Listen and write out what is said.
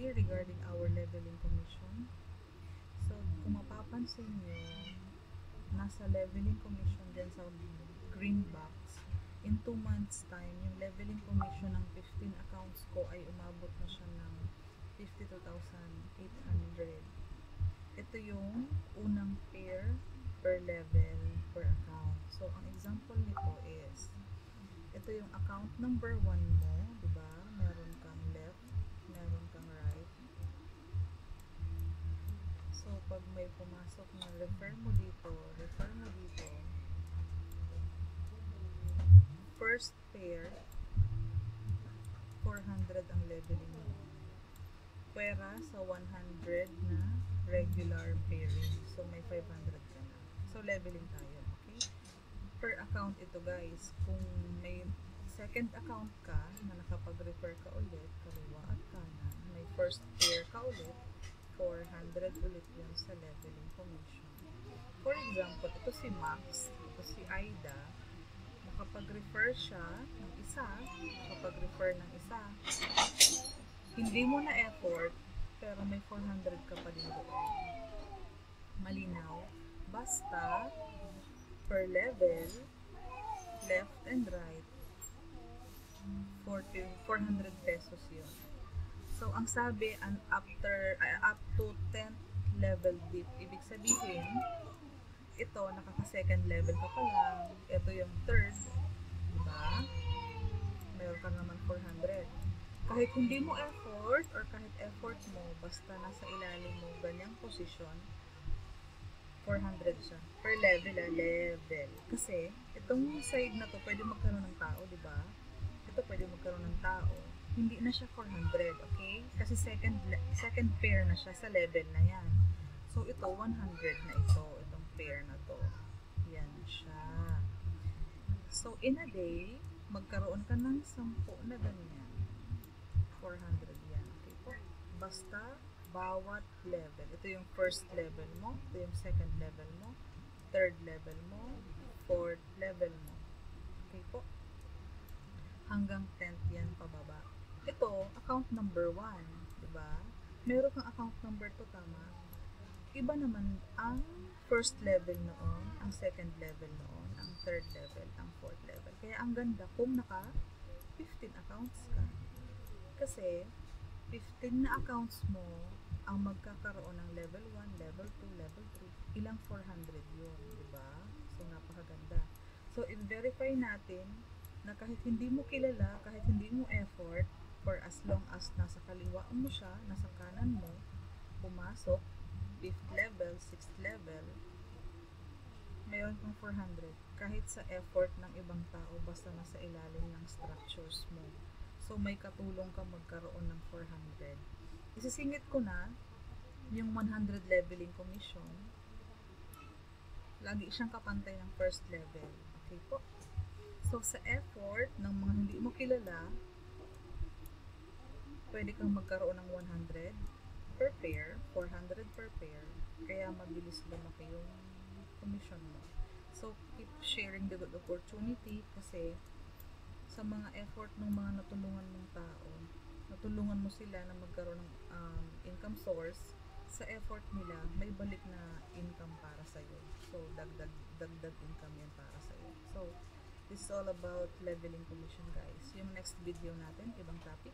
activity regarding our leveling commission. So, kung mapapansin nyo, nasa leveling commission dyan sa green box. In 2 months time, yung leveling commission ng 15 accounts ko ay umabot na siya ng 52,800. Ito yung unang pair per level per account. So, ang example nito is, ito yung account number 1 mo, diba? Meron kang left, meron kang right. So, pag may pumasok na refer mo dito, first pair, 400 ang leveling mo. Pwera sa 100 na regular pairing. So, may 500 ka na. So, leveling tayo. Okay? Per account ito, guys. Kung may second account ka na nakapag-refer ka ulit, kaliwa at kanan, may first pair ka ulit, 400 ulit yun sa leveling commission. For example, ito si Max, ito si Aida, nakapag-refer siya ng isa, hindi mo na effort, pero may 400 ka pa din doon. Malinaw, basta per level, left and right, 400 pesos yun. So, ang sabi, up to 10th level dip, ibig sabihin, ito, nakaka-second level ka pa lang, ito yung third, diba? Meron ka naman 400. Kahit hindi mo effort, or kahit effort mo, basta nasa ilalim mo ganyang posisyon, 400 siya. Per level, level. Kasi, itong side na to, pwede magkaroon ng tao, diba? Ito pwede magkaroon ng tao. Hindi na siya 400, okay? Kasi second pair na siya sa level na yan. So, ito, 100 na ito. Itong pair na to. Yan siya. So, in a day, magkaroon ka ng 10 na ganyan. 400 yan. Okay po. Basta, bawat level. Ito yung first level mo. Ito yung second level mo. Third level mo. Fourth level mo. Okay po. Hanggang 10th yan pababa. Ito, account number 1. Diba? Meron kang account number 2, tama? Iba naman ang first level noon, ang second level noon, ang third level, ang fourth level. Kaya ang ganda kung naka 15 accounts ka. Kasi 15 na accounts mo ang magkakaroon ng level 1, level 2, level 3. Ilang 400 yun, diba? So, napakaganda. So, i-verify natin na kahit hindi mo kilala, kahit hindi mo effort, for as long as nasa kaliwa mo siya, nasa kanan mo, pumasok, 5th level, 6th level, mayroon kang 400. Kahit sa effort ng ibang tao, basta nasa ilalim ng structures mo. So, may katulong ka magkaroon ng 400. Isisingit ko na yung 100 leveling commission. Lagi siyang kapantay ng first level. Okay po? So, sa effort ng mga hindi mo kilala, pwede kang magkaroon ng 100 per pair, 400 per pair, kaya mabilis lumaki yung commission mo. So, keep sharing the good opportunity kasi sa mga effort ng mga natulungan mong tao, natulungan mo sila na magkaroon ng income source, sa effort nila, may balik na income para sa'yo. So, dagdag income yan para sa'yo. So, this is all about leveling commission, guys. Yung next video natin, ibang topic.